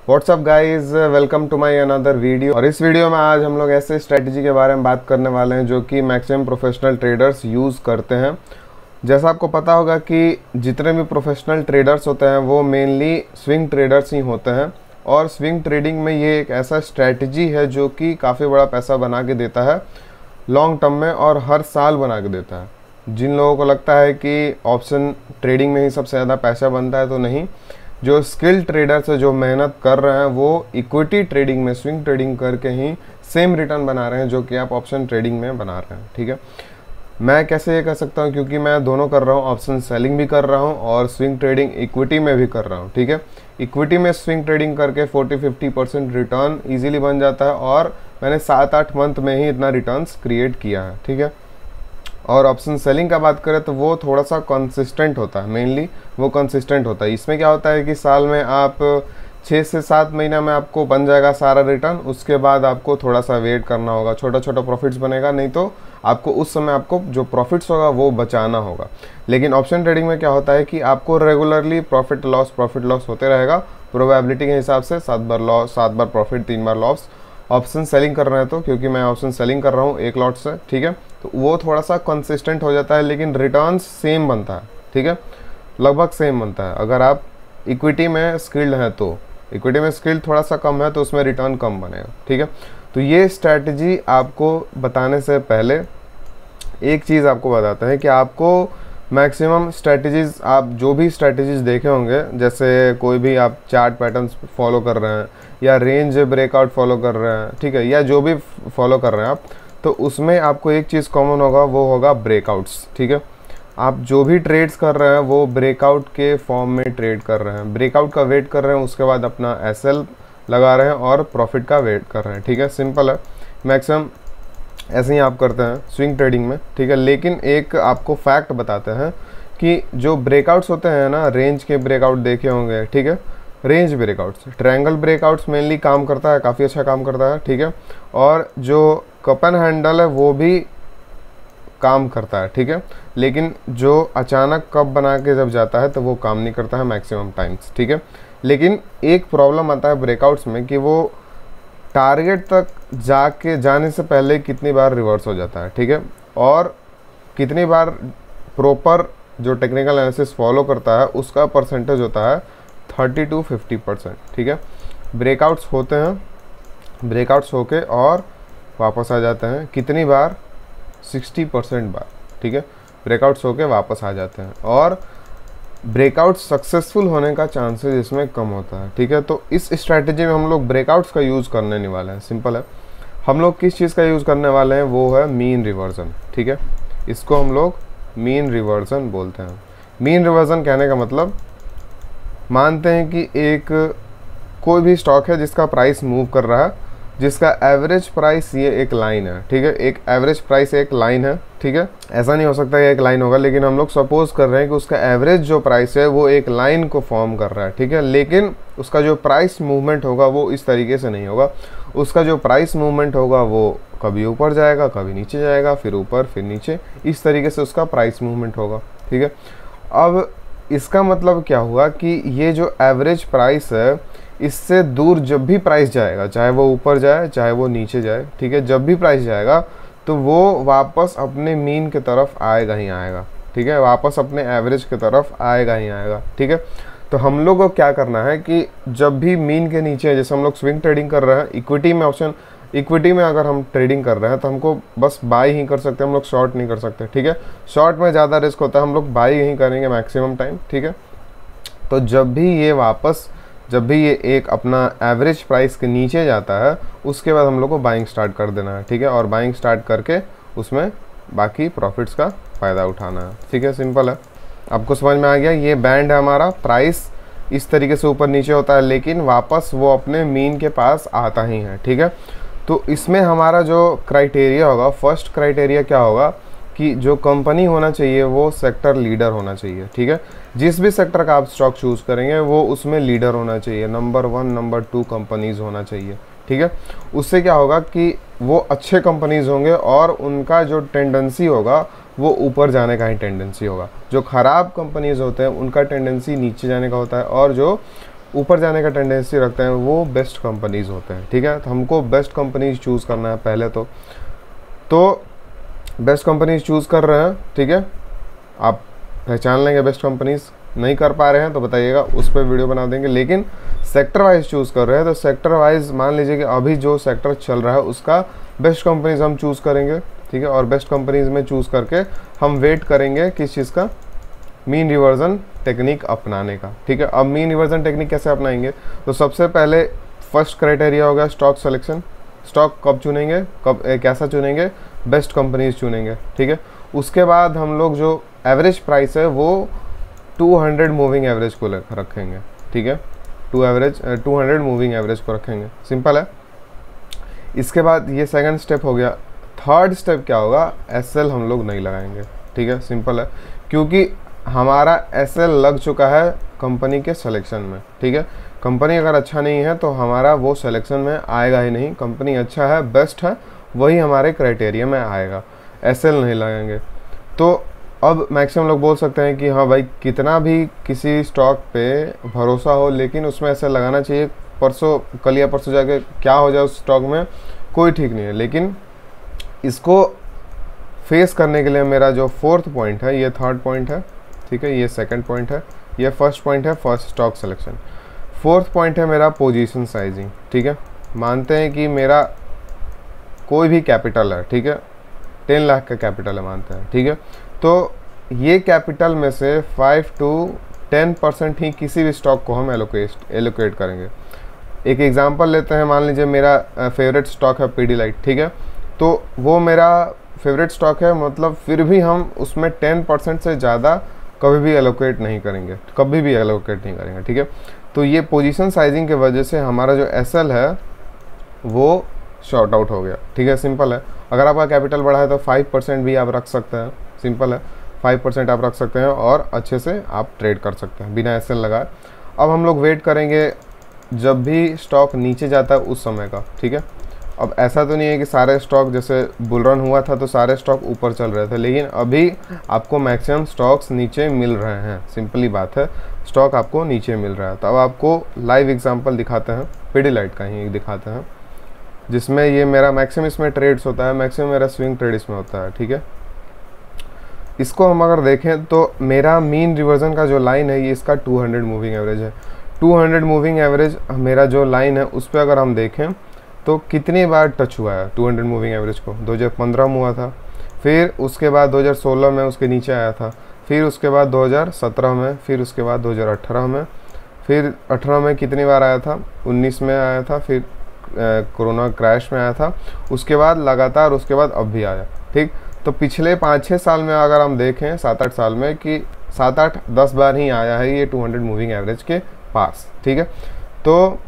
WhatsApp guys, welcome to my another video. और इस video में आज हम लोग ऐसे स्ट्रेटजी के बारे में बात करने वाले हैं जो कि मैक्सिमम प्रोफेशनल ट्रेडर्स यूज़ करते हैं। जैसा आपको पता होगा कि जितने भी प्रोफेशनल ट्रेडर्स होते हैं वो मेनली स्विंग ट्रेडर्स ही होते हैं, और स्विंग ट्रेडिंग में ये एक ऐसा स्ट्रेटजी है जो कि काफ़ी बड़ा पैसा बना के देता है लॉन्ग टर्म में, और हर साल बना के देता है। जिन लोगों को लगता है कि ऑप्शन ट्रेडिंग में ही सबसे ज़्यादा पैसा बनता है, तो नहीं। जो स्किल ट्रेडर्स है, जो मेहनत कर रहे हैं, वो इक्विटी ट्रेडिंग में स्विंग ट्रेडिंग करके ही सेम रिटर्न बना रहे हैं जो कि आप ऑप्शन ट्रेडिंग में बना रहे हैं। ठीक है, मैं कैसे ये कह सकता हूँ, क्योंकि मैं दोनों कर रहा हूँ, ऑप्शन सेलिंग भी कर रहा हूँ और स्विंग ट्रेडिंग इक्विटी में भी कर रहा हूँ। ठीक है, इक्विटी में स्विंग ट्रेडिंग करके 40-50% रिटर्न ईजिली बन जाता है, और मैंने 7-8 मंथ में ही इतना रिटर्न्स क्रिएट किया है। ठीक है, और ऑप्शन सेलिंग का बात करें तो वो थोड़ा सा कंसिस्टेंट होता है, मेनली वो कंसिस्टेंट होता है। इसमें क्या होता है कि साल में आप 6 से 7 महीना में आपको बन जाएगा सारा रिटर्न, उसके बाद आपको थोड़ा सा वेट करना होगा, छोटा छोटा प्रॉफिट्स बनेगा, नहीं तो आपको उस समय आपको जो प्रॉफिट्स होगा वो बचाना होगा। लेकिन ऑप्शन ट्रेडिंग में क्या होता है कि आपको रेगुलरली प्रॉफिट लॉस होते रहेगा, प्रोबेबिलिटी के हिसाब से 7 बार लॉस, 7 बार प्रॉफिट, 3 बार लॉस। ऑप्शन सेलिंग कर रहे हैं तो, क्योंकि मैं ऑप्शन सेलिंग कर रहा हूँ एक लॉट से, ठीक है, तो वो थोड़ा सा कंसिस्टेंट हो जाता है, लेकिन रिटर्न्स सेम बनता है। ठीक है, लगभग सेम बनता है। अगर आप इक्विटी में स्किल्ड हैं तो, इक्विटी में स्किल थोड़ा सा कम है तो उसमें रिटर्न कम बनेगा। ठीक है, तो ये स्ट्रैटेजी आपको बताने से पहले एक चीज़ आपको बताते हैं कि आपको मैक्सिमम स्ट्रैटेजीज़, आप जो भी स्ट्रैटेजीज़ देखे होंगे, जैसे कोई भी आप चार्ट पैटर्न्स फॉलो कर रहे हैं या रेंज ब्रेकआउट फॉलो कर रहे हैं, ठीक है, या जो भी फॉलो कर रहे हैं आप, तो उसमें आपको एक चीज़ कॉमन होगा, वो होगा ब्रेकआउट्स। ठीक है, आप जो भी ट्रेड्स कर रहे हैं वो ब्रेकआउट के फॉर्म में ट्रेड कर रहे हैं, ब्रेकआउट का वेट कर रहे हैं, उसके बाद अपना एसएल लगा रहे हैं और प्रॉफिट का वेट कर रहे हैं। ठीक है, सिंपल है, मैक्सिमम ऐसे ही आप करते हैं स्विंग ट्रेडिंग में। ठीक है, लेकिन एक आपको फैक्ट बताते हैं कि जो ब्रेकआउट्स होते हैं ना, रेंज के ब्रेकआउट देखे होंगे, ठीक है, range breakouts, triangle breakouts mainly काम करता है, काफ़ी अच्छा काम करता है। ठीक है, और जो कप एंड हैंडल है वो भी काम करता है। ठीक है, लेकिन जो अचानक कप बना के जब जाता है तो वो काम नहीं करता है मैक्सिमम टाइम्स। ठीक है, लेकिन एक प्रॉब्लम आता है ब्रेकआउट्स में कि वो टारगेट तक जाने से पहले कितनी बार रिवर्स हो जाता है। ठीक है, और कितनी बार प्रॉपर जो टेक्निकल एनालिसिस फॉलो करता है उसका परसेंटेज होता है 30-50%। ठीक है, ब्रेकआउट्स होते हैं, ब्रेकआउट्स होके और वापस आ जाते हैं, कितनी बार, 60% बार। ठीक है, ब्रेकआउट्स होके वापस आ जाते हैं, और ब्रेकआउट सक्सेसफुल होने का चांसेस इसमें कम होता है। ठीक है, तो इस स्ट्रैटेजी में हम लोग ब्रेकआउट्स का यूज़ करने नहीं वाले हैं। सिंपल है, हम लोग किस चीज़ का यूज़ करने वाले हैं, वो है मीन रिवर्जन। ठीक है, इसको हम लोग मीन रिवर्जन बोलते हैं। मीन रिवर्जन कहने का मतलब, मानते हैं कि एक कोई भी स्टॉक है जिसका प्राइस मूव कर रहा है, जिसका एवरेज प्राइस ये एक लाइन है। ठीक है, एक एवरेज प्राइस एक लाइन है। ठीक है, ऐसा नहीं हो सकता कि एक लाइन होगा, लेकिन हम लोग सपोज कर रहे हैं कि उसका एवरेज जो प्राइस है वो एक लाइन को फॉर्म कर रहा है। ठीक है, लेकिन उसका जो प्राइस मूवमेंट होगा वो इस तरीके से नहीं होगा। उसका जो प्राइस मूवमेंट होगा वो कभी ऊपर जाएगा, कभी नीचे जाएगा, फिर ऊपर, फिर नीचे, इस तरीके से उसका प्राइस मूवमेंट होगा। ठीक है, अब इसका मतलब क्या हुआ कि ये जो एवरेज प्राइस है, इससे दूर जब भी प्राइस जाएगा, चाहे वो ऊपर जाए चाहे वो नीचे जाए, ठीक है, जब भी प्राइस जाएगा तो वो वापस अपने मीन की तरफ आएगा ही आएगा। ठीक है, वापस अपने एवरेज की तरफ आएगा ही आएगा। ठीक है, तो हम लोग को क्या करना है कि जब भी मीन के नीचे, जैसे हम लोग स्विंग ट्रेडिंग कर रहे हैं, इक्विटी में ऑप्शन, इक्विटी में अगर हम ट्रेडिंग कर रहे हैं तो हमको बस बाई ही कर सकते हैं, हम लोग शॉर्ट नहीं कर सकते। ठीक है, शॉर्ट में ज़्यादा रिस्क होता है, हम लोग बाई ही करेंगे मैक्सिमम टाइम। ठीक है, तो जब भी ये एक अपना एवरेज प्राइस के नीचे जाता है, उसके बाद हम लोग को बाइंग स्टार्ट कर देना है। ठीक है, और बाइंग स्टार्ट करके उसमें बाकी प्रॉफिट्स का फ़ायदा उठाना है। ठीक है, सिंपल है, आपको समझ में आ गया। ये बैंड है हमारा, प्राइस इस तरीके से ऊपर नीचे होता है, लेकिन वापस वो अपने मीन के पास आता ही है। ठीक है, तो इसमें हमारा जो क्राइटेरिया होगा, फर्स्ट क्राइटेरिया क्या होगा कि जो कंपनी होना चाहिए वो सेक्टर लीडर होना चाहिए। ठीक है, जिस भी सेक्टर का आप स्टॉक चूज़ करेंगे वो उसमें लीडर होना चाहिए, नंबर 1 नंबर 2 कंपनीज़ होना चाहिए। ठीक है, उससे क्या होगा कि वो अच्छे कंपनीज़ होंगे और उनका जो टेंडेंसी होगा वो ऊपर जाने का ही टेंडेंसी होगा। जो ख़राब कंपनीज़ होते हैं उनका टेंडेंसी नीचे जाने का होता है, और जो ऊपर जाने का टेंडेंसी रखते हैं वो बेस्ट कंपनीज़ होते हैं, ठीक है। तो हमको बेस्ट कंपनीज चूज़ करना है पहले तो बेस्ट कंपनीज चूज़ कर रहे हैं, ठीक है। आप पहचान लेंगे बेस्ट कंपनीज, नहीं कर पा रहे हैं तो बताइएगा, उस पर वीडियो बना देंगे। लेकिन सेक्टर वाइज चूज़ कर रहे हैं तो सेक्टर वाइज मान लीजिए कि अभी जो सेक्टर चल रहा है उसका बेस्ट कंपनीज हम चूज़ करेंगे, ठीक है। और बेस्ट कंपनीज में चूज़ करके हम वेट करेंगे किस चीज़ का, मीन रिवर्जन टेक्निक अपनाने का, ठीक है। अब मीन रिवर्जन टेक्निक कैसे अपनाएंगे, तो सबसे पहले फर्स्ट क्राइटेरिया होगा स्टॉक सिलेक्शन। स्टॉक कब चुनेंगे, कब कैसा चुनेंगे, बेस्ट कंपनीज चुनेंगे, ठीक है। उसके बाद हम लोग जो एवरेज प्राइस है वो 200 मूविंग एवरेज को रखेंगे, ठीक है। 200 मूविंग एवरेज को रखेंगे, सिंपल है। इसके बाद ये सेकंड स्टेप हो गया। थर्ड स्टेप क्या होगा, एसएल हम लोग नहीं लगाएंगे, ठीक है, सिंपल है। क्योंकि हमारा एसएल लग चुका है कंपनी के सिलेक्शन में, ठीक है। कंपनी अगर अच्छा नहीं है तो हमारा वो सिलेक्शन में आएगा ही नहीं। कंपनी अच्छा है, बेस्ट है, वही हमारे क्राइटेरिया में आएगा, एसएल नहीं लगाएंगे। तो अब मैक्सिमम लोग बोल सकते हैं कि हाँ भाई कितना भी किसी स्टॉक पे भरोसा हो लेकिन उसमें एसएल लगाना चाहिए, परसों कल या परसों जाके क्या हो जाए उस स्टॉक में कोई ठीक नहीं है। लेकिन इसको फेस करने के लिए मेरा जो फोर्थ पॉइंट है, ये थर्ड पॉइंट है, ठीक है, ये सेकंड पॉइंट है, ये फर्स्ट पॉइंट है, first stock selection. Fourth point है मेरा पोजीशन साइजिंग, ठीक है। मानते हैं कि मेरा कोई भी कैपिटल है, ठीक है, 10 लाख का कैपिटल है मानते हैं, ठीक है। तो ये कैपिटल में से 5 to 10% ही किसी भी स्टॉक को हम एलोकेट करेंगे। एक एग्जांपल लेते हैं, मान लीजिए मेरा फेवरेट स्टॉक है पीडीलाइट, ठीक है। तो वो मेरा फेवरेट स्टॉक है, मतलब फिर भी हम उसमें 10% से ज़्यादा कभी भी एलोकेट नहीं करेंगे, कभी भी एलोकेट नहीं करेंगे, ठीक है। तो ये पोजीशन साइजिंग के वजह से हमारा जो एसएल है वो शॉर्ट आउट हो गया, ठीक है, सिंपल है। अगर आपका कैपिटल बढ़ा है तो 5% भी आप रख सकते हैं, सिंपल है, 5% आप रख सकते हैं और अच्छे से आप ट्रेड कर सकते हैं बिना एसएल लगाए। अब हम लोग वेट करेंगे जब भी स्टॉक नीचे जाता है उस समय का, ठीक है। अब ऐसा तो नहीं है कि सारे स्टॉक, जैसे बुल रन हुआ था तो सारे स्टॉक ऊपर चल रहे थे, लेकिन अभी आपको मैक्सिमम स्टॉक्स नीचे मिल रहे हैं, सिंपली बात है, स्टॉक आपको नीचे मिल रहा है। तो अब आपको लाइव एग्जांपल दिखाते हैं, पीडीलाइट का ही दिखाते हैं, जिसमें ये मेरा मैक्सिमम इसमें ट्रेड्स होता है, मैक्सिमम मेरा स्विंग ट्रेड इसमें होता है, ठीक है। इसको हम अगर देखें तो मेरा मीन रिवर्जन का जो लाइन है ये इसका 200 मूविंग एवरेज है। 200 मूविंग एवरेज मेरा जो लाइन है उस पर अगर हम देखें तो कितनी बार टच हुआ है 200 मूविंग एवरेज को, 2015 में हुआ था, फिर उसके बाद 2016 में उसके नीचे आया था, फिर उसके बाद 2017 में, फिर उसके बाद 2018 में, फिर 18 में कितनी बार आया था, 19 में आया था, फिर कोरोना क्रैश में आया था, उसके बाद लगातार, उसके बाद अब भी आया, ठीक। तो पिछले 5-6 साल में अगर हम देखें, 7-8 साल में, कि 7-8-10 बार ही आया है ये 200 मूविंग एवरेज के पास, ठीक है। तो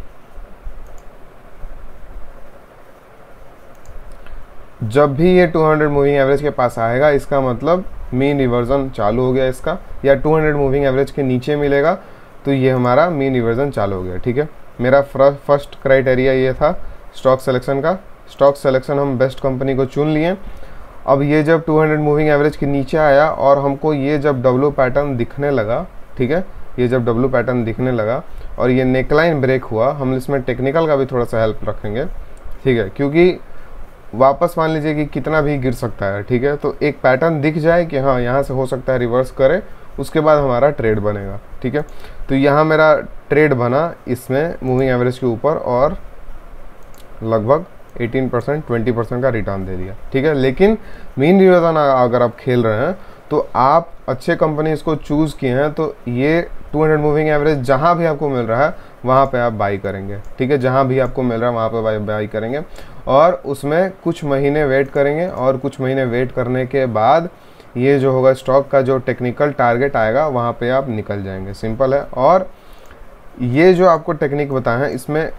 जब भी ये 200 मूविंग एवरेज के पास आएगा इसका मतलब मीन रिवर्जन चालू हो गया इसका, या 200 मूविंग एवरेज के नीचे मिलेगा तो ये हमारा मीन रिवर्जन चालू हो गया, ठीक है। मेरा फर्स्ट क्राइटेरिया ये था स्टॉक सिलेक्शन का। स्टॉक सिलेक्शन हम बेस्ट कंपनी को चुन लिए। अब ये जब 200 मूविंग एवरेज के नीचे आया और हमको ये जब डब्ल्यू पैटर्न दिखने लगा, ठीक है, ये जब डब्ल्यू पैटर्न दिखने लगा और ये नेकलाइन ब्रेक हुआ, हम इसमें टेक्निकल का भी थोड़ा सा हेल्प रखेंगे, ठीक है, क्योंकि वापस मान लीजिए कि कितना भी गिर सकता है, ठीक है। तो एक पैटर्न दिख जाए कि हाँ यहाँ से हो सकता है रिवर्स करे, उसके बाद हमारा ट्रेड बनेगा, ठीक है। तो यहाँ मेरा ट्रेड बना इसमें मूविंग एवरेज के ऊपर और लगभग 18% 20% का रिटर्न दे दिया, ठीक है। लेकिन मीन रिवर्जन अगर आप खेल रहे हैं तो आप अच्छे कंपनीज को चूज़ किए हैं तो ये 200 मूविंग एवरेज जहाँ भी आपको मिल रहा है वहाँ पे आप बाई करेंगे, ठीक है। जहाँ भी आपको मिल रहा है वहाँ पे बाई करेंगे और उसमें कुछ महीने वेट करेंगे और कुछ महीने वेट करने के बाद ये जो होगा स्टॉक का जो टेक्निकल टारगेट आएगा वहाँ पे आप निकल जाएंगे, सिंपल है। और ये जो आपको टेक्निक बताए हैं इसमें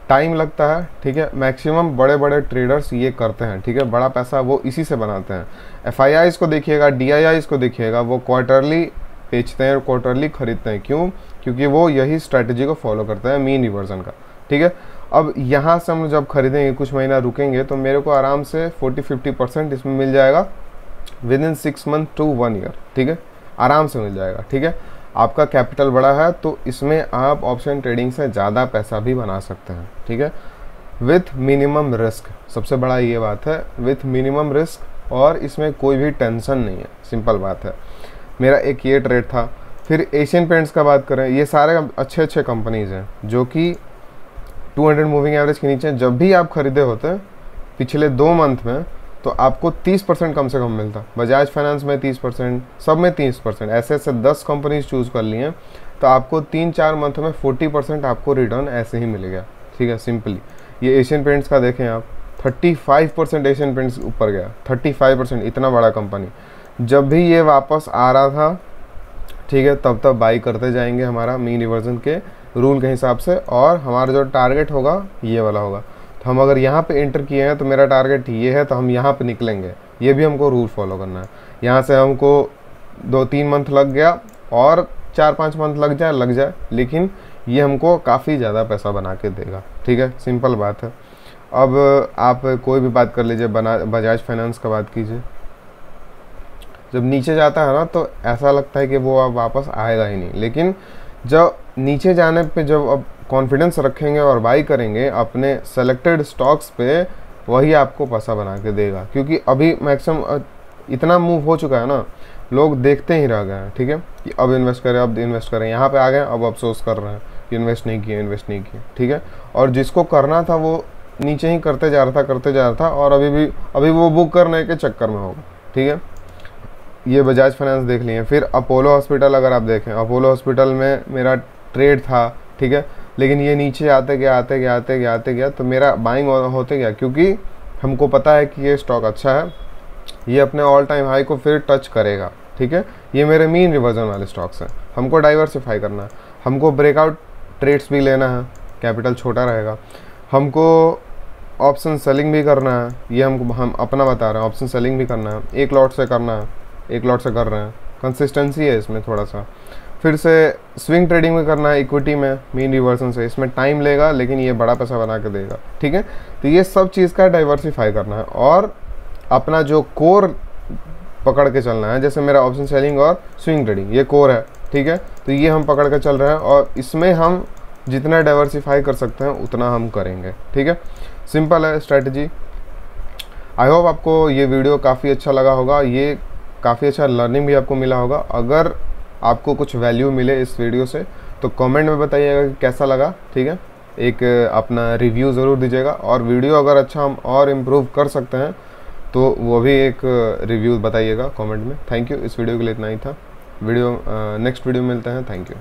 टाइम लगता है, ठीक है। मैक्सिमम बड़े बड़े ट्रेडर्स ये करते हैं, ठीक है, बड़ा पैसा वो इसी से बनाते हैं। FIIs को देखिएगा, DIIs को देखिएगा, वो क्वार्टरली बेचते हैं और क्वार्टरली खरीदते हैं। क्यों? क्योंकि वो यही स्ट्रैटेजी को फॉलो करते हैं मीन रिवर्जन का, ठीक है। अब यहाँ से हम जब खरीदेंगे, कुछ महीना रुकेंगे तो मेरे को आराम से 40-50% इसमें मिल जाएगा with in 6 months to 1 year, ठीक है, आराम से मिल जाएगा, ठीक है। आपका कैपिटल बड़ा है तो इसमें आप ऑप्शन ट्रेडिंग से ज़्यादा पैसा भी बना सकते हैं, ठीक है, विथ मिनिमम रिस्क। सबसे बड़ा ये बात है, विथ मिनिमम रिस्क, और इसमें कोई भी टेंशन नहीं है, सिंपल बात है। मेरा एक ये ट्रेड था। फिर एशियन पेंट्स का बात करें, ये सारे अच्छे अच्छे कंपनीज़ हैं जो कि 200 मूविंग एवरेज के नीचे जब भी आप खरीदे होते पिछले 2 मंथ में तो आपको 30% कम से कम मिलता। बजाज फाइनेंस में 30%, सब में 30%, ऐसे ऐसे 10 कंपनीज चूज़ कर लिए हैं तो आपको 3-4 मंथ में 40% आपको रिटर्न ऐसे ही मिलेगा, ठीक है, सिंपली। ये एशियन पेंट्स का देखें आप, 35% एशियन पेंट्स ऊपर गया, 35%, इतना बड़ा कंपनी। जब भी ये वापस आ रहा था, ठीक है, तब तब बाई करते जाएंगे हमारा मीन रिवर्जन के रूल के हिसाब से, और हमारा जो टारगेट होगा ये वाला होगा। तो हम अगर यहाँ पे एंटर किए हैं तो मेरा टारगेट ये है, तो हम यहाँ पे निकलेंगे। ये भी हमको रूल फॉलो करना है। यहाँ से हमको 2-3 मंथ लग गया और 4-5 मंथ लग जाए, लेकिन ये हमको काफ़ी ज़्यादा पैसा बना के देगा, ठीक है, सिंपल बात है। अब आप कोई भी बात कर लीजिए, बजाज फाइनेंस का बात कीजिए, जब नीचे जाता है ना तो ऐसा लगता है कि वो अब वापस आएगा ही नहीं, लेकिन जब नीचे जाने पे जब अब कॉन्फिडेंस रखेंगे और बाई करेंगे अपने सेलेक्टेड स्टॉक्स पे, वही आपको पैसा बना के देगा। क्योंकि अभी मैक्सिमम इतना मूव हो चुका है ना, लोग देखते ही रह गए हैं, ठीक है, कि अब इन्वेस्ट करें, यहाँ पे आ गए, अब अफसोस कर रहे हैं कि इन्वेस्ट नहीं किए, ठीक है। और जिसको करना था वो नीचे ही करते जा रहा था और अभी वो बुक करने के चक्कर में होगा, ठीक है। ये बजाज फाइनेंस देख लिए। फिर अपोलो हॉस्पिटल अगर आप देखें, अपोलो हॉस्पिटल में मेरा ट्रेड था, ठीक है, लेकिन ये नीचे आते गया तो मेरा बाइंग होते गया, क्योंकि हमको पता है कि ये स्टॉक अच्छा है, ये अपने ऑल टाइम हाई को फिर टच करेगा, ठीक है। ये मेरे मीन रिवर्जन वाले स्टॉक्स हैं। हमको डाइवर्सिफाई करना है, हमको ब्रेकआउट ट्रेड्स भी लेना है, कैपिटल छोटा रहेगा। हमको ऑप्शन सेलिंग भी करना है, ये हम अपना बता रहे हैं, ऑप्शन सेलिंग भी करना है, एक लॉट से करना है, एक लॉट से कर रहे हैं, कंसिस्टेंसी है इसमें थोड़ा सा। फिर से स्विंग ट्रेडिंग में करना है इक्विटी में मीन रिवर्सन से, इसमें टाइम लेगा लेकिन ये बड़ा पैसा बना के देगा, ठीक है। तो ये सब चीज़ का डाइवर्सिफाई करना है और अपना जो कोर पकड़ के चलना है। जैसे मेरा ऑप्शन सेलिंग और स्विंग ट्रेडिंग ये कोर है, ठीक है, तो ये हम पकड़ के चल रहे हैं और इसमें हम जितना डाइवर्सिफाई कर सकते हैं उतना हम करेंगे, ठीक है। सिंपल है स्ट्रेटजी। आई होप आपको ये वीडियो काफ़ी अच्छा लगा होगा, ये काफ़ी अच्छा लर्निंग भी आपको मिला होगा। अगर आपको कुछ वैल्यू मिले इस वीडियो से तो कमेंट में बताइएगा कि कैसा लगा, ठीक है। एक अपना रिव्यू ज़रूर दीजिएगा, और वीडियो अगर अच्छा हम और इम्प्रूव कर सकते हैं तो वो भी एक रिव्यू बताइएगा कमेंट में। थैंक यू, इस वीडियो के लिए इतना ही था। नेक्स्ट वीडियो मिलते हैं, थैंक यू।